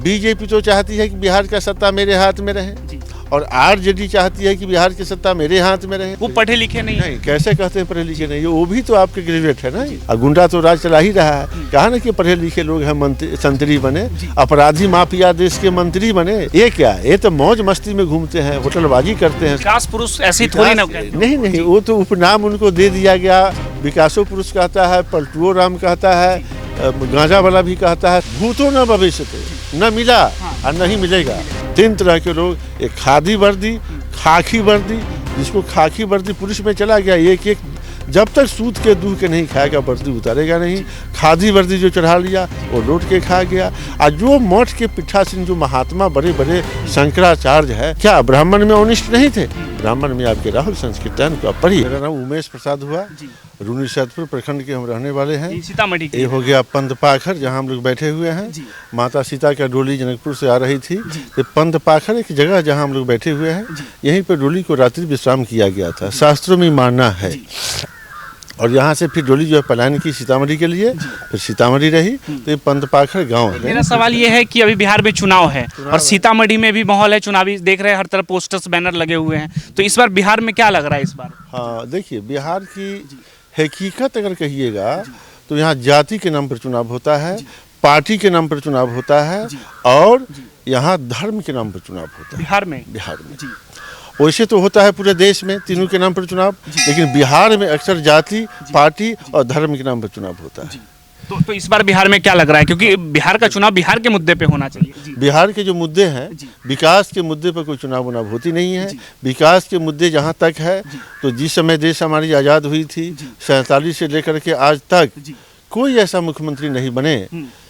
BJP तो चाहती है कि बिहार का सत्ता मेरे हाथ में रहे और आरजेडी चाहती है कि बिहार की सत्ता मेरे हाथ में रहे। वो पढ़े लिखे नहीं कैसे कहते हैं पढ़े लिखे नहीं, वो भी तो आपके ग्रेजुएट है ना। और गुंडा तो राज चला ही रहा है। कहा ना कि पढ़े लिखे लोग हैं मंत्री बने, अपराधी माफिया देश के मंत्री बने। ये क्या, ये तो मौज मस्ती में घूमते हैं, होटलबाजी करते हैं। विकास पुरुष ऐसी थोड़ी ना। नहीं, वो तो उपनाम उनको दे दिया गया। विकासो पुरुष कहता है, पलटुओ राम कहता है, गांजा वाला भी कहता है। भूतो न भविष्य न मिला और नहीं मिलेगा। 3 तरह के लोग, एक खादी वर्दी, खाकी वर्दी, जिसको खाकी वर्दी पुलिस में चला गया, एक जब तक सूद के दूध के नहीं खाएगा वर्दी उतारेगा नहीं। खादी वर्दी जो चढ़ा लिया वो लौट के खा गया। और जो मठ के पीठासीन जो महात्मा बड़े बड़े शंकराचार्य है, क्या ब्राह्मण में अनिष्ट नहीं थे? ब्राह्मण में आपके राहुल संस्कृतान को पढ़िए। मेरा नाम उमेश प्रसाद हुआ, रूनीसैदपुर प्रखंड के हम रहने वाले हैं। सीतामढ़ी ये हो गया पंदपाखर, जहाँ हम लोग बैठे हुए हैं। माता सीता का डोली जनकपुर से आ रही थी। ये पंदपाखर एक जगह जहाँ हम लोग बैठे हुए हैं, यहीं पर डोली को रात्रि विश्राम किया गया था, शास्त्रों में मानना है। और यहाँ से फिर डोली जो है पलायन की सीतामढ़ी के लिए, फिर सीतामढ़ी रही। तो ये पंदपाखर गाँव है। मेरा सवाल ये है कि अभी बिहार में चुनाव है और सीतामढ़ी में भी माहौल है चुनावी, देख रहे हैं हर तरफ पोस्टर्स बैनर लगे हुए हैं। तो इस बार बिहार में क्या लग रहा है इस बार? हाँ देखिए, बिहार की हकीकत अगर कहिएगा तो यहाँ जाति के नाम पर चुनाव होता है, पार्टी के नाम पर चुनाव होता है और यहाँ धर्म के नाम पर चुनाव होता है। बिहार में वैसे तो होता है पूरे देश में तीनों के नाम पर चुनाव, लेकिन बिहार में अक्सर जाति, पार्टी और धर्म के नाम पर चुनाव होता है। तो इस बार बिहार में क्या लग रहा है, क्योंकि बिहार का चुनाव बिहार के मुद्दे पे होना चाहिए। बिहार के जो मुद्दे हैं, विकास के मुद्दे पर कोई चुनाव उनाव होती नहीं है। विकास के मुद्दे जहाँ तक है, तो जिस समय देश हमारी आज़ाद हुई थी 47 से लेकर के आज तक कोई ऐसा मुख्यमंत्री नहीं बने,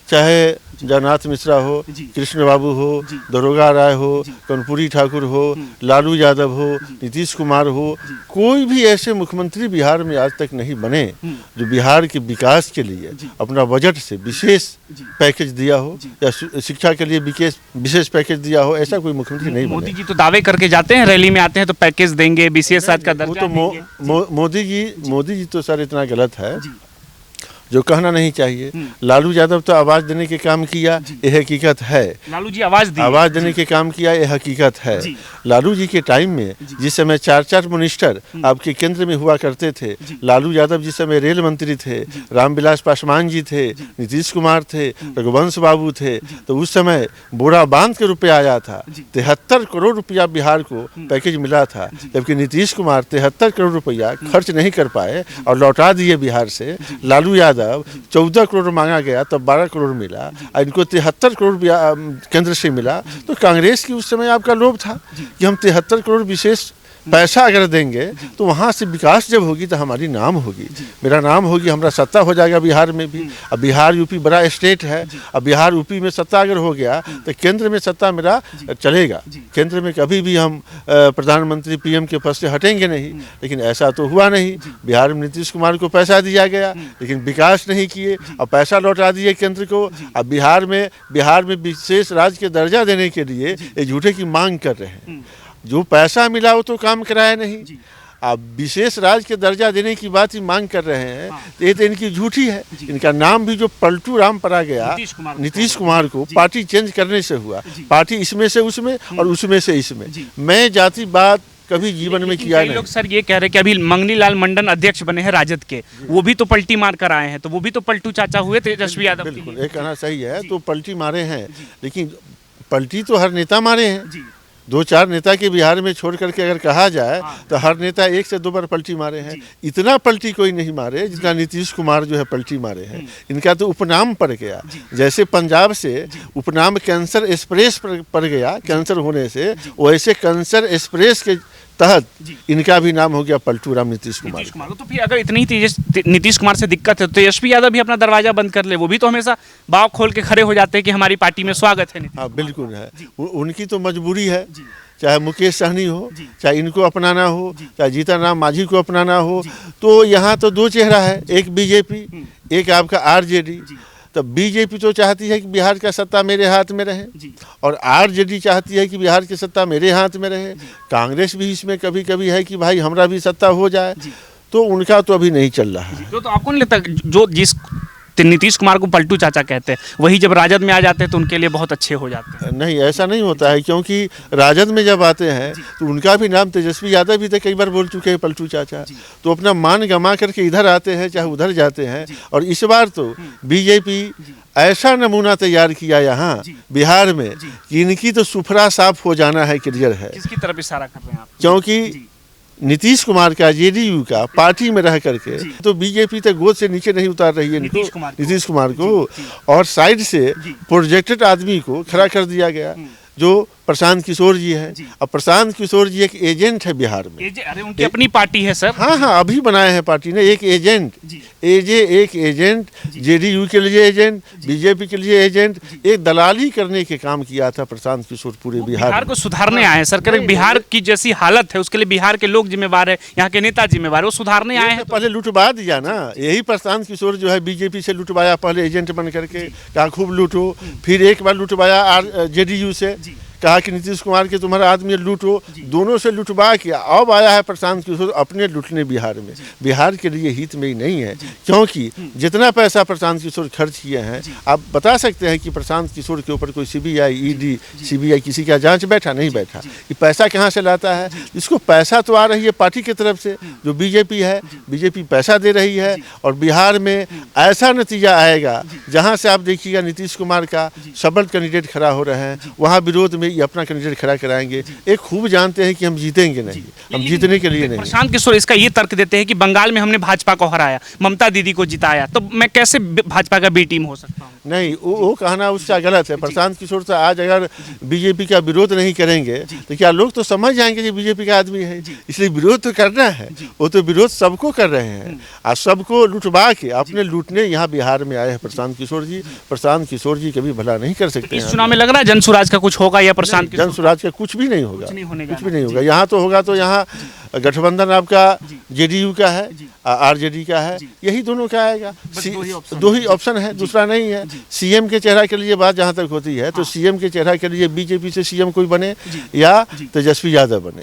चाहे जगन्नाथ मिश्रा हो, कृष्ण बाबू हो, दरोगा राय हो, कर्पूरी ठाकुर हो, लालू यादव हो, नीतीश कुमार हो, कोई भी ऐसे मुख्यमंत्री बिहार में आज तक नहीं बने जो बिहार के विकास के लिए अपना बजट से विशेष पैकेज दिया हो या शिक्षा के लिए विशेष पैकेज दिया हो। ऐसा कोई मुख्यमंत्री नहीं बने। मोदी जी तो दावे करके जाते हैं, रैली में आते हैं तो पैकेज देंगे, विशेष साथ का दर्जा देंगे। मोदी जी तो सर इतना गलत है जो कहना नहीं चाहिए। लालू यादव तो आवाज देने के काम किया, ये हकीकत है। लालू जी आवाज देने के काम किया, ये हकीकत है। लालू जी के टाइम में जिस समय 4 मिनिस्टर आपके केंद्र में हुआ करते थे, लालू यादव जिस समय रेल मंत्री थे, रामविलास पासवान जी थे, नीतीश कुमार थे, रघुवंश बाबू थे, तो उस समय बोरा बांध के रुपया आया था। 73 करोड़ रुपया बिहार को पैकेज मिला था, जबकि नीतीश कुमार 73 करोड़ रुपया खर्च नहीं कर पाए और लौटा दिए बिहार से। लालू यादव 14 करोड़ मांगा गया तब 12 करोड़ मिला, इनको 73 करोड़ केंद्र से मिला। तो कांग्रेस की उस समय आपका लोभ था कि हम 73 करोड़ विशेष पैसा अगर देंगे तो वहाँ से विकास जब होगी तो हमारी नाम होगी, मेरा नाम होगी, हमारा सत्ता हो जाएगा बिहार में भी। अब बिहार यूपी बड़ा स्टेट है, अब बिहार यूपी में सत्ता अगर हो गया तो केंद्र में सत्ता मेरा चलेगा। केंद्र में कभी भी हम प्रधानमंत्री पीएम के पद से हटेंगे नहीं, लेकिन ऐसा तो हुआ नहीं। बिहार में नीतीश कुमार को पैसा दिया गया लेकिन विकास नहीं किए, अब पैसा लौटा दिए केंद्र को। अब बिहार में विशेष राज्य के दर्जा देने के लिए ये झूठे की मांग कर रहे हैं। जो पैसा मिला वो तो काम कराया नहीं, अब विशेष राज्य के दर्जा देने की बात ही मांग कर रहे हैं। तो ये तो इनकी झूठी है। इनका नाम भी जो पलटू राम पड़ा गया नीतीश कुमार को पार्टी चेंज करने से हुआ, पार्टी इसमें से उसमें और उसमें से इसमें। मैं जातिवाद कभी जीवन में किया नहीं। लोग सर ये कह रहे हैं कि अभी मंगनी लाल मंडन अध्यक्ष बने हैं राजद के, वो भी तो पलटी मार कर आए हैं, तो वो भी तो पलटू चाचा हुए तेजस्वी यादव। बिल्कुल ये कहना सही है, तो पलटी मारे हैं, लेकिन पलटी तो हर नेता मारे हैं। 2-4 नेता के बिहार में छोड़ करके अगर कहा जाए तो हर नेता 1 से 2 बार पलटी मारे हैं। इतना पलटी कोई नहीं मारे जितना नीतीश कुमार जो है पलटी मारे हैं। इनका तो उपनाम पड़ गया, जैसे पंजाब से उपनाम कैंसर एक्सप्रेस पड़ गया कैंसर होने से, वैसे कैंसर एक्सप्रेस के तहत इनका भी नाम हो गया पलटू राम नीतीश कुमार। तो फिर अगर इतनी नीतीश कुमार से दिक्कत है तो तेजस्वी यादव भी अपना दरवाजा बंद कर ले, वो भी तो हमेशा बाव खोल के खड़े हो जाते हैं कि हमारी पार्टी में स्वागत है। हाँ बिल्कुल है, उनकी तो मजबूरी है, चाहे मुकेश सहनी हो, चाहे इनको अपनाना हो, चाहे जीतन राम मांझी को अपनाना हो। तो यहाँ तो 2 चेहरा है, एक बीजेपी, एक आपका आरजेडी। तो बीजेपी तो चाहती है कि बिहार का सत्ता मेरे हाथ में रहे और आरजेडी चाहती है कि बिहार की सत्ता मेरे हाथ में रहे। कांग्रेस भी इसमें कभी कभी है कि भाई हमारा भी सत्ता हो जाए, तो उनका तो अभी नहीं चल रहा है। तो आपको नहीं लगता जो जिस नीतीश कुमार को पलटू चाचा कहते हैं, वही जब राजद में आ जाते हैं तो उनके लिए बहुत अच्छे हो जाते हैं। नहीं, ऐसा नहीं होता है, क्योंकि राजद में जब आते हैं तो उनका भी नाम तेजस्वी यादव भी थे, कई बार बोल चुके हैं पलटू चाचा, तो अपना मान गंवा करके इधर आते हैं चाहे उधर जाते हैं। और इस बार तो बीजेपी ऐसा नमूना तैयार किया यहाँ बिहार में कि इनकी तो सुफरा साफ हो जाना है, क्लियर है। किसकी तरफ इशारा कर रहे हैं आप? क्योंकि नीतीश कुमार का, जेडीयू का, पार्टी में रह करके तो बीजेपी तक गोद से नीचे नहीं उतार रही है नीतीश कुमार को। और साइड से प्रोजेक्टेड आदमी को खड़ा कर दिया गया, जो प्रशांत किशोर जी है। अब प्रशांत किशोर जी एक एजेंट है बिहार में। अरे उनकी अपनी पार्टी है सर। हाँ हाँ, अभी बनाए हैं पार्टी ने एक एजेंट, एक एजेंट, जेडीयू के लिए एजेंट, बीजेपी के लिए एजेंट, एक दलाली करने के काम किया था प्रशांत किशोर पूरे बिहार को सुधारने आए हैं सर। बिहार की जैसी हालत है उसके लिए बिहार के लोग जिम्मेवार है, यहाँ के नेता जिम्मेवार है, वो सुधारने आए हैं। पहले लुटवा दिया ना, यही प्रशांत किशोर जो है बीजेपी से लुटवाया, पहले एजेंट बन करके कहा खूब लूटो, फिर एक बार लुटवाया जेडीयू से, कहा कि नीतीश कुमार के तुम्हारा आदमी लूटो, दोनों से लुटवा किया। अब आया है प्रशांत किशोर अपने लुटने बिहार में। बिहार के लिए हित में ही नहीं है, क्योंकि जितना पैसा प्रशांत किशोर खर्च किए हैं, आप बता सकते हैं कि प्रशांत किशोर के ऊपर कोई सीबीआई, ईडी, सीबीआई किसी का जांच बैठा नहीं बैठा। ये पैसा कहाँ से लाता है? इसको पैसा तो आ रही है पार्टी की तरफ से, जो बीजेपी है, बीजेपी पैसा दे रही है। और बिहार में ऐसा नतीजा आएगा जहाँ से आप देखिएगा नीतीश कुमार का सबल कैंडिडेट खड़ा हो रहे हैं, वहाँ विरोध में ये अपना कैंडिडेट खड़ा कराएंगे। एक खूब जानते हैं कि हम जीतेंगे नहीं, हम जीतने के लिए नहीं। प्रशांत किशोर इसका ये तर्क देते हैं कि बंगाल में हमने भाजपा को हराया, ममता दीदी को जिताया, तो मैं कैसे भाजपा का बी टीम हो सकता हूँ? नहीं, वो कहना उसका गलत है। प्रशांत किशोर से आज अगर बीजेपी का विरोध नहीं करेंगे तो क्या लोग तो समझ जाएंगे कि बीजेपी का आदमी है, इसलिए विरोध तो करना है। वो तो विरोध सबको कर रहे हैं और सबको लुटवा के अपने लूटने यहाँ बिहार में आए हैं प्रशांत किशोर जी। प्रशांत किशोर जी कभी भला नहीं कर सकते। इस चुनाव में लग रहा है जनसुराज का कुछ होगा या प्रशांत जनसुराज का कुछ भी नहीं होगा, कुछ भी नहीं होगा। यहाँ तो होगा तो यहाँ गठबंधन आपका जेडीयू का है, आरजेडी का है, यही दोनों का आएगा। दो ही ऑप्शन है, दूसरा नहीं है। सीएम के चेहरा के लिए बात जहाँ तक होती है तो सीएम के चेहरा के लिए बीजेपी से सीएम कोई बने या तेजस्वी यादव बने।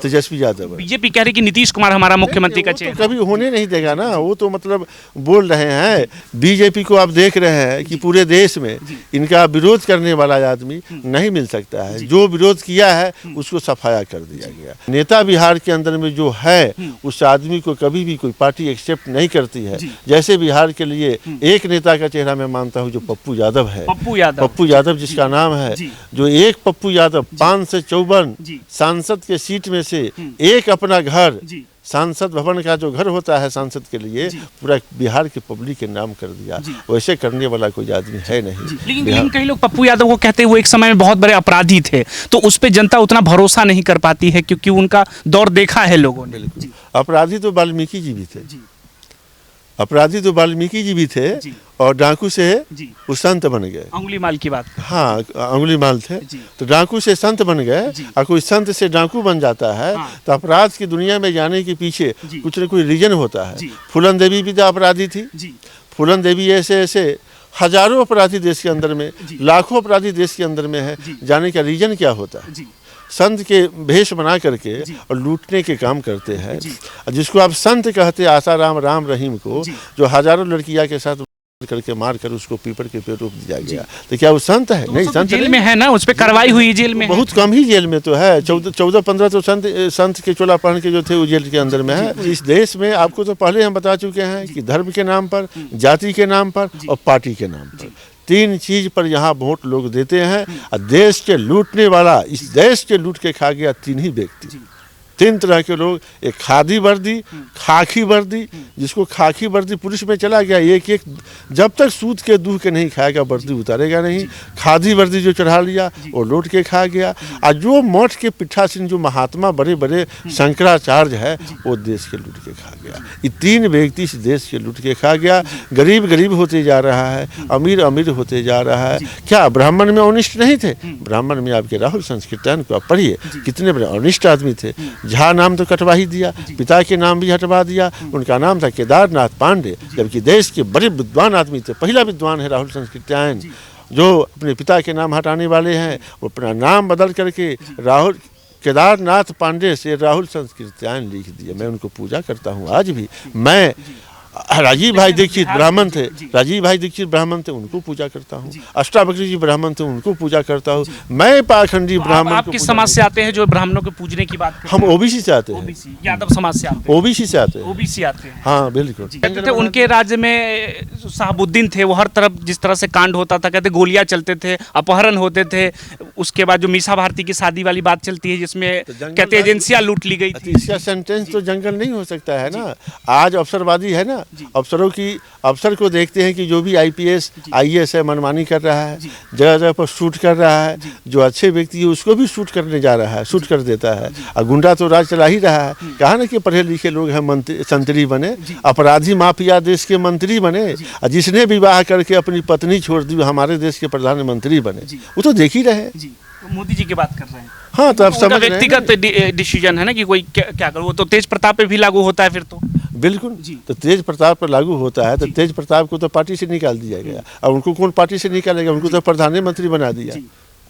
तेजस्वी यादव बीजेपी कह रही कि नीतीश कुमार हमारा मुख्यमंत्री का चेहरा, कभी होने नहीं देगा ना। वो तो मतलब बोल रहे हैं। बीजेपी को आप देख रहे हैं कि पूरे देश में इनका विरोध करने वाला आदमी नहीं मिल सकता है। जो विरोध किया है उसको सफाया कर दिया गया। नेता बिहार के अंदर में जो है उस आदमी को कभी भी कोई पार्टी एक्सेप्ट नहीं करती है। जैसे बिहार के लिए एक नेता का चेहरा मैं मानता हूं जो पप्पू यादव है, पप्पू यादव जिसका नाम है, जो एक पप्पू यादव 5 से 54 सांसद के सीट में से एक अपना घर, सांसद भवन का जो घर होता है सांसद के लिए, पूरा बिहार के पब्लिक के नाम कर दिया। वैसे करने वाला कोई आदमी है नहीं। लेकिन कई लोग पप्पू यादव को कहते हैं वो एक समय में बहुत बड़े अपराधी थे, तो उस पर जनता उतना भरोसा नहीं कर पाती है क्योंकि उनका दौर देखा है लोगों ने। अपराधी तो वाल्मीकि जी भी थे, अपराधी तो वाल्मीकि जी भी थे, और डाकू से वो संत बन गए। अंगुलीमाल की बात, हाँ, अंगुलीमाल थे तो डाकू से संत बन गए। और कोई संत से डाकू बन जाता है तो अपराध की दुनिया में जाने के पीछे कुछ न कुछ रीजन होता है। फूलन देवी भी तो अपराधी थी। फूलन देवी ऐसे ऐसे हजारों अपराधी देश के अंदर में, लाखों अपराधी देश के अंदर में है। जाने का रीजन क्या होता है? संत के भेष बना करके और लूटने के काम करते हैं। जिसको आप संत कहते आसाराम राम रहीम को, जो हजारों लड़कियां के साथ करके मार कर उसको पीपल के पेड़ रोप दिया गया, तो क्या वो संत है? नहीं, संत जेल में है ना, उस पर कार्रवाई हुई जेल में। बहुत कम ही जेल में तो है। 14-15 तो संत के चोला पहन के जो थे वो जेल के अंदर में है। इस देश में आपको तो पहले हम बता चुके हैं कि धर्म के नाम पर, जाति के नाम पर और पार्टी के नाम पर, 3 चीज पर यहाँ वोट लोग देते हैं। और देश के लूटने वाला, इस देश के लूट के खा गया 3 ही व्यक्ति, 3 तरह के लोग। एक खादी वर्दी, खाकी वर्दी, जिसको खाकी वर्दी पुलिस में चला गया, एक जब तक सूद के दूध के नहीं खाएगा वर्दी उतारेगा नहीं। खादी वर्दी जो चढ़ा लिया वो लूट के खा गया। और जो मठ के पीठासीन जो महात्मा बड़े बड़े शंकराचार्य है वो देश के लूट के खा गया। ये 3 व्यक्ति इस देश के लूट के खा गया। गरीब गरीब होते जा रहा है, अमीर अमीर होते जा रहा है। क्या ब्राह्मण में अनिष्ट नहीं थे? ब्राह्मण में आपके राहुल संस्कृत्यायन को आप पढ़िए, कितने बड़े अनिष्ट आदमी थे। झा नाम तो कटवा ही दिया, पिता के नाम भी हटवा दिया। उनका नाम था केदारनाथ पांडे, जबकि देश के बड़े विद्वान आदमी थे। पहला विद्वान है राहुल संस्कृत्यायन, जो अपने पिता के नाम हटाने वाले हैं। वो अपना नाम बदल करके राहुल केदारनाथ पांडे से राहुल संस्कृत्यायन लिख दिया। मैं उनको पूजा करता हूँ आज भी। मैं राजीव भाई दीक्षित बिहार ब्राह्मण थे, जी। राजीव भाई दीक्षित ब्राह्मण थे, उनको पूजा करता हूँ। अष्टावक्र जी ब्राह्मण थे, उनको पूजा करता हूँ। मैं पाखंडी ब्राह्मण आप को किस पूजा समाज से आते हैं जो ब्राह्मणों को पूजने की बात करते हम हैं? ओबीसी से आते हैं, ओबीसी यादव समाज से आते हैं। ओबीसी से आते हैं। ओबीसी आते हैं। हाँ बिल्कुल। कहते थे उनके राज्य में शहाबुद्दीन थे, वो हर तरफ जिस तरह से कांड होता था, कहते गोलियां चलते थे, अपहरण होते थे। उसके बाद जो मीसा भारती की शादी वाली बात चलती है जिसमें जंगल कहते राज- एजेंसियां लूट ली गई तो थी। इसका सेंटेंस तो जंगल नहीं हो सकता है ना। आज अफसरवादी है ना, अफसर को देखते हैं कि जो भी आईपीएस आईएएस है मनमानी कर रहा है, जगह जगह पर शूट कर रहा है। जो अच्छे व्यक्ति है उसको भी शूट करने जा रहा है, शूट कर देता है। और गुंडा तो राज चला ही रहा है। कहा ना कि पढ़े लिखे लोग हैं मंत्री संतरी बने, अपराधी माफिया देश के मंत्री बने। और जिसने विवाह करके अपनी पत्नी छोड़ दी वो हमारे देश के प्रधानमंत्री बने, वो तो देख ही रहे हैं। जी, तो मोदी जी की बात कर रहे हैं। हाँ तो आप उनका समझ रहे हैं ना? व्यक्तिगत डिसीजन है ना कि कोई क्या करे, वो तो तेज प्रताप पे भी लागू होता है फिर तो। बिल्कुल जी। तो तेज प्रताप पर लागू होता है तो तेज प्रताप को तो पार्टी से निकाल दिया गया। और उनको कौन पार्टी से निकालेगा? उनको तो प्रधानमंत्री बना दिया।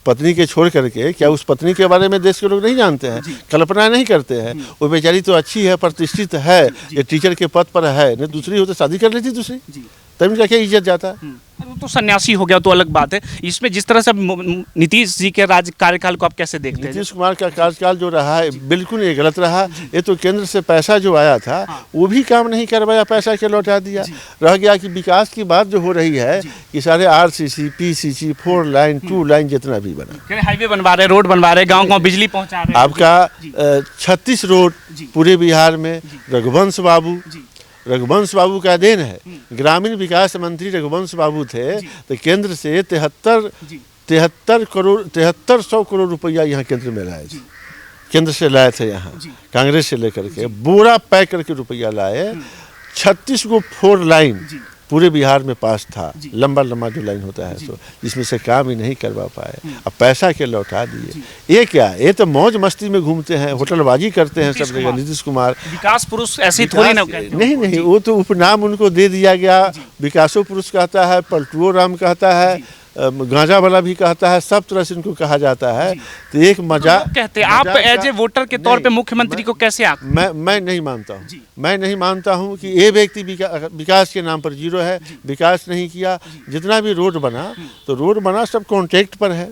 पत्नी के छोड़ करके, क्या उस पत्नी के बारे में देश के लोग नहीं जानते हैं, कल्पना नहीं करते हैं? वो बेचारी तो अच्छी है, प्रतिष्ठित है, ये टीचर के पद पर है, नहीं दूसरी हो तो शादी कर लेती दूसरी, तब इनका क्या इज्जत जाता है? वो तो सन्यासी हो गया तो अलग बात है। इसमें जिस तरह से नीतीश जी के राज कार्यकाल को आप कैसे देखते हैं? नीतीश कुमार का कार्यकाल जो रहा है बिल्कुल ये गलत रहा। ये तो केंद्र से पैसा जो आया था वो भी काम नहीं करवाया, पैसा के लौटा दिया। रह गया कि विकास की बात जो हो रही है कि सारे आरसीसी, पीसीसी, 4 लाइन 2 लाइन जितना भी बना, हाईवे बनवा रहे, रोड बनवा रहे, गाँव बिजली पहुँचा रहे हैं। आपका 36 रोड पूरे बिहार में रघुवंश बाबू का देन है। ग्रामीण विकास मंत्री रघुवंश बाबू थे तो केंद्र से 7300 करोड़ रुपया यहाँ केंद्र में लाए थे। केंद्र से लाए थे, यहाँ कांग्रेस से लेकर के बोरा पैक करके रुपया लाए। 36 को 4 लाइन पूरे बिहार में पास था, लंबा जो लाइन होता है तो, जिसमें से काम ही नहीं करवा पाए। अब पैसा के लौटा दिए। ये क्या, ये तो मौज मस्ती में घूमते हैं, होटलबाजी करते हैं सब जगह। नीतीश कुमार विकास पुरुष ऐसे ही थोड़ी ना नहीं, वो तो उपनाम उनको दे दिया गया। विकासो पुरुष कहता है, पलटुओ राम कहता है, गांजा वाला भी कहता है, सब तरह से इनको कहा जाता है। तो एक मजाक कहते हैं। आप एज ए वोटर के तौर पे मुख्यमंत्री को कैसे आप? मैं नहीं मानता हूँ। मैं नहीं मानता हूँ कि ये व्यक्ति विकास के नाम पर जीरो है, विकास नहीं किया। जितना भी रोड बना तो रोड बना सब कॉन्ट्रैक्ट पर है।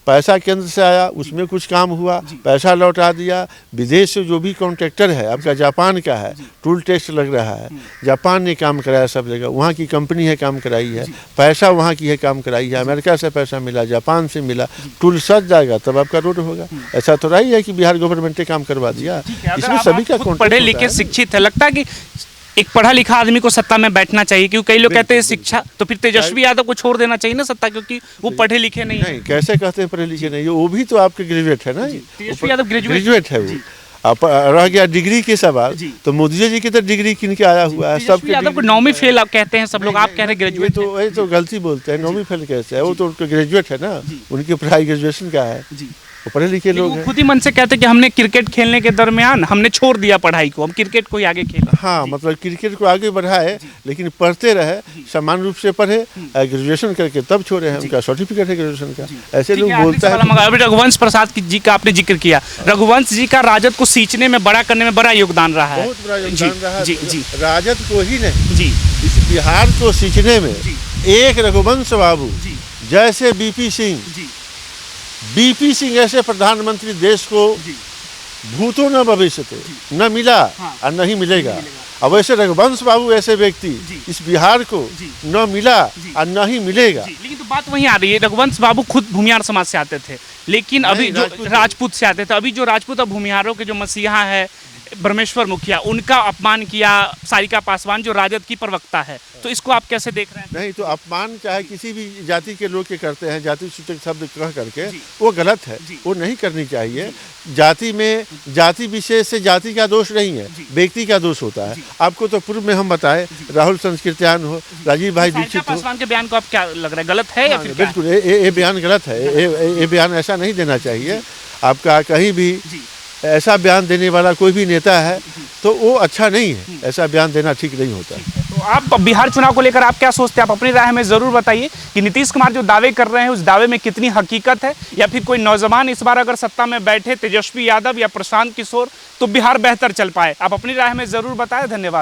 पैसा केंद्र से आया, उसमें कुछ काम हुआ, पैसा लौटा दिया। विदेश से जो भी कॉन्ट्रैक्टर है, आपका जापान का है, टूल टेस्ट लग रहा है, जापान ने काम कराया सब जगह, वहाँ की कंपनी है काम कराई है, पैसा वहाँ की है काम कराई है। अमेरिका से पैसा मिला, जापान से मिला, टूल सज जाएगा तब आपका रोड होगा। ऐसा तो रही है कि बिहार गवर्नमेंट ने काम करवा दिया। इसमें सभी का पढ़े लिखे शिक्षित है, लगता है कि एक पढ़ा लिखा आदमी को सत्ता में बैठना चाहिए, क्योंकि कई लोग कहते हैं शिक्षा, तो फिर तेजस्वी यादव को छोड़ देना चाहिए ना सत्ता, क्योंकि वो पढ़े लिखे नहीं है। कैसे कहते हैं पढ़े लिखे नहीं? वो भी तो आपके ग्रेजुएट है ना, तेजस्वी यादव ग्रेजुएट है वो। आप रह गया डिग्री के सवाल, तो मोदी जी की तो डिग्री किन के आया हुआ है? सब यादव को 9वीं फेल आप कहते हैं, सब लोग आप कह रहे हैं ग्रेजुएट। ये तो गलती बोलते हैं, 9वीं फेल कैसे है? वो तो उनका ग्रेजुएट है ना, उनकी पढ़ाई ग्रेजुएशन का है, वो पढ़े लिखे लोग हैं। खुद ही मन से कहते हैं कि हमने क्रिकेट खेलने के दरमियान हमने छोड़ दिया पढ़ाई को, हम क्रिकेट को ही आगे खेले। हाँ, मतलब क्रिकेट को आगे बढ़ाए, लेकिन पढ़ते रहे, समान रूप से पढ़े, ग्रेजुएशन करके तब छोड़े हैं। उनका सर्टिफिकेट है ग्रेजुएशन का। ऐसे लोग बोलते हैं। अभी रघुवंश प्रसाद जी का आपने जिक्र किया, रघुवंश जी का राजद को सींचने में, बड़ा करने में बड़ा योगदान रहा है। बहुत बड़ा योगदान रहा है। जी राजद को ही नहीं, जी, इस बिहार को सींचने में एक रघुवंश बाबू जैसे बीपी सिंह ऐसे प्रधानमंत्री देश को भूतो न भविष्यते न मिला और नहीं मिलेगा। अब वैसे रघुवंश बाबू ऐसे व्यक्ति इस बिहार को न मिला और न ही मिलेगा। लेकिन तो बात वहीं आ रही है, रघुवंश बाबू खुद भूमिहार समाज से आते थे, लेकिन अभी जो राजपूत से आते थे, अभी जो राजपूत और भूमिहारों के जो मसीहा है ब्रह्मेश्वर मुखिया, उनका अपमान किया सारिका पासवान जो राजद की प्रवक्ता है, तो इसको आप कैसे देख रहे हैं? नहीं तो अपमान चाहे किसी भी जाति के लोग के करते हैं, जाति सूचक शब्द कह करके, वो गलत है, वो नहीं करनी चाहिए। जाति में जाति विशेष से जाति का दोष नहीं है, व्यक्ति का दोष होता है। आपको तो पूर्व में हम बताए, राहुल संस्कृत्यान हो, राजीव भाई दीक्षित हो, पासवान के बयान को आप क्या लग रहा है, गलत है या फिर? बिल्कुल ये बयान गलत है। ये बयान ऐसा नहीं देना चाहिए। आपका कहीं भी ऐसा बयान देने वाला कोई भी नेता है तो वो अच्छा नहीं है, ऐसा बयान देना ठीक नहीं होता। तो आप बिहार चुनाव को लेकर आप क्या सोचते हैं? आप अपनी राय हमें जरूर बताइए कि नीतीश कुमार जो दावे कर रहे हैं उस दावे में कितनी हकीकत है, या फिर कोई नौजवान इस बार अगर सत्ता में बैठे, तेजस्वी यादव या प्रशांत किशोर, तो बिहार बेहतर चल पाए। आप अपनी राय हमें जरूर बताएं। धन्यवाद।